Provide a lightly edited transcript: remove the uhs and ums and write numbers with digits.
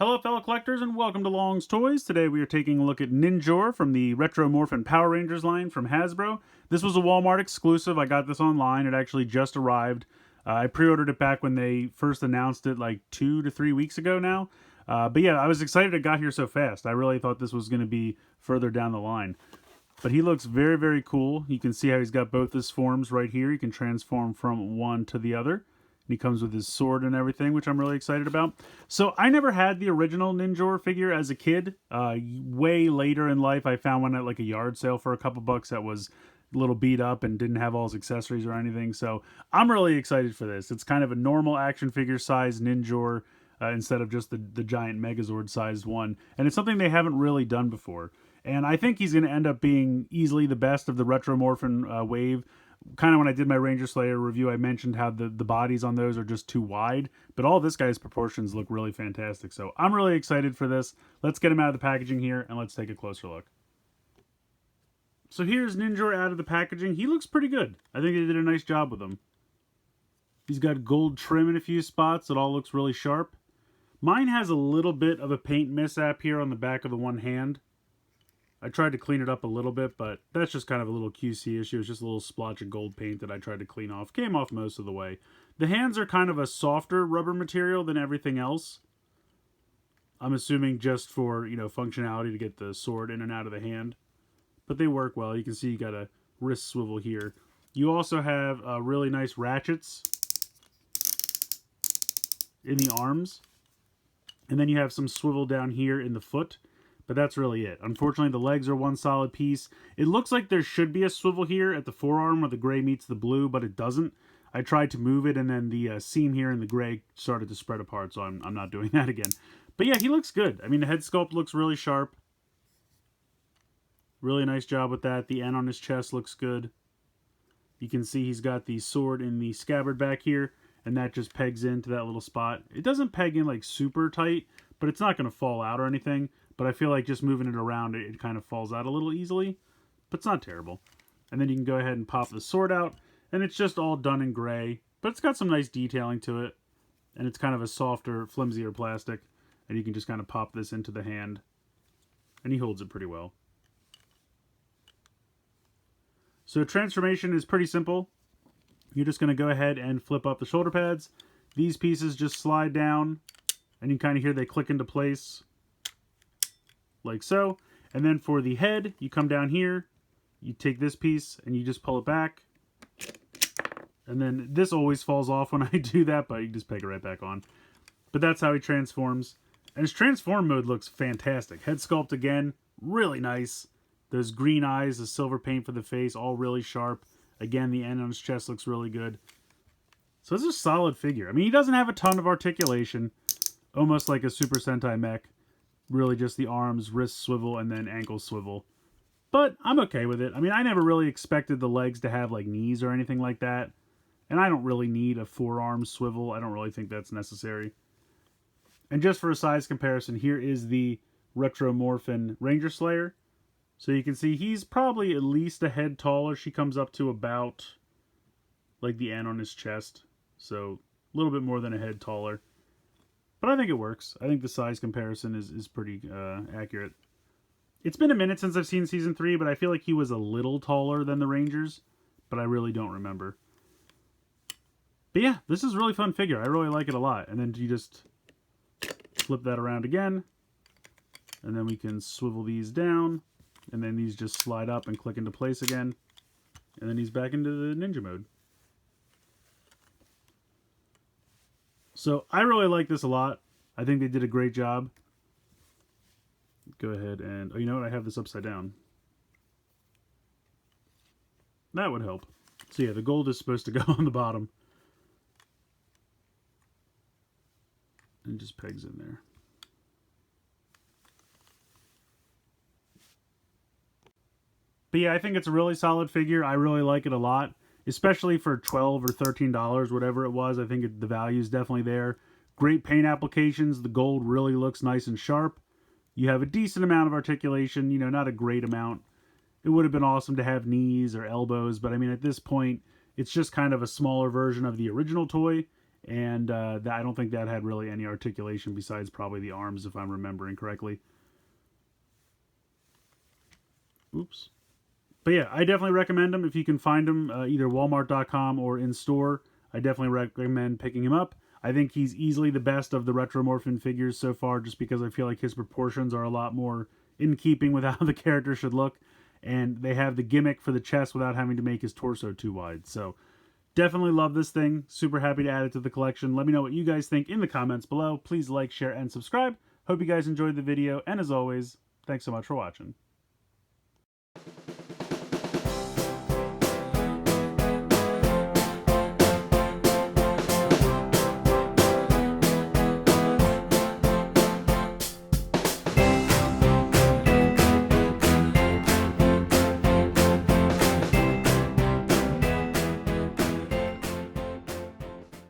Hello fellow collectors and welcome to Long's Toys. Today we are taking a look at Ninjor from the Retro-Morphin Power Rangers line from Hasbro. This was a Walmart exclusive. I got this online. It actually just arrived. I pre-ordered it back when they first announced it like 2 to 3 weeks ago now. But yeah, I was excited it got here so fast. I really thought this was going to be further down the line. But he looks very, very cool. You can see how he's got both his forms right here. He can transform from one to the other. He comes with his sword and everything, which I'm really excited about. So I never had the original Ninjor figure as a kid. Way later in life, I found one at like a yard sale for a couple bucks that was a little beat up and didn't have all his accessories or anything. So I'm really excited for this. It's kind of a normal action figure size Ninjor instead of just the giant Megazord sized one. And it's something they haven't really done before. And I think he's going to end up being easily the best of the Retro-Morphin wave. Kind of when I did my Ranger Slayer review, I mentioned how the bodies on those are just too wide. But all this guy's proportions look really fantastic. So I'm really excited for this. Let's get him out of the packaging here and let's take a closer look. So here's Ninjor out of the packaging. He looks pretty good. I think they did a nice job with him. He's got gold trim in a few spots. It all looks really sharp. Mine has a little bit of a paint mishap here on the back of the one hand. I tried to clean it up a little bit, but that's just kind of a little QC issue. It's just a little splotch of gold paint that I tried to clean off. Came off most of the way. The hands are kind of a softer rubber material than everything else. I'm assuming just for, functionality to get the sword in and out of the hand. But they work well. You can see you got a wrist swivel here. You also have really nice ratchets in the arms. And then you have some swivel down here in the foot. But that's really it. Unfortunately, the legs are one solid piece. It looks like there should be a swivel here at the forearm where the gray meets the blue, but it doesn't. I tried to move it, and then the seam here in the gray started to spread apart, so I'm not doing that again. But yeah, he looks good. I mean, the head sculpt looks really sharp. Really nice job with that. The N on his chest looks good. You can see he's got the sword in the scabbard back here, and that just pegs into that little spot. It doesn't peg in like super tight, but it's not going to fall out or anything. But I feel like just moving it around, it kind of falls out a little easily. But it's not terrible. And then you can go ahead and pop the sword out. And it's just all done in gray. But it's got some nice detailing to it. And it's kind of a softer, flimsier plastic. And you can just kind of pop this into the hand. And he holds it pretty well. So transformation is pretty simple. You're just going to go ahead and flip up the shoulder pads. These pieces just slide down. And you can kind of hear they click into place. Like so. And then for the head, you come down here, you take this piece and you just pull it back. And then this always falls off when I do that, but you just peg it right back on. But that's how he transforms. And his transform mode looks fantastic. Head sculpt again, really nice. Those green eyes, the silver paint for the face, all really sharp. Again, the N on his chest looks really good. So this is a solid figure. I mean, he doesn't have a ton of articulation, almost like a Super Sentai mech. Really just the arms, wrist swivel, and then ankle swivel. But I'm okay with it. I mean, I never really expected the legs to have like knees or anything like that. And I don't really need a forearm swivel. I don't really think that's necessary. And just for a size comparison, here is the Retro-Morphin Ranger Slayer. So you can see he's probably at least a head taller. She comes up to about like the N on his chest. So a little bit more than a head taller. But I think it works. I think the size comparison is pretty accurate. It's been a minute since I've seen Season 3, but I feel like he was a little taller than the Rangers. But I really don't remember. But yeah, this is a really fun figure. I really like it a lot. And then you just flip that around again. And then we can swivel these down. And then these just slide up and click into place again. And then he's back into the ninja mode. So I really like this a lot. I think they did a great job. Go ahead and... Oh, you know what? I have this upside down. That would help. So yeah, the gold is supposed to go on the bottom. And just pegs in there. But yeah, I think it's a really solid figure. I really like it a lot. Especially for $12 or $13, whatever it was. I think the value is definitely there. Great paint applications. The gold really looks nice and sharp. You have a decent amount of articulation, not a great amount. It would have been awesome to have knees or elbows, but I mean, at this point, it's just kind of a smaller version of the original toy. and I don't think that had really any articulation besides probably the arms, if I'm remembering correctly. Oops. But yeah, I definitely recommend him if you can find him, either Walmart.com or in store. I definitely recommend picking him up. I think he's easily the best of the Retro-Morphin figures so far, just because I feel like his proportions are a lot more in keeping with how the character should look, and they have the gimmick for the chest without having to make his torso too wide. So definitely love this thing. Super happy to add it to the collection. Let me know what you guys think in the comments below. Please like, share, and subscribe. Hope you guys enjoyed the video, and as always, thanks so much for watching.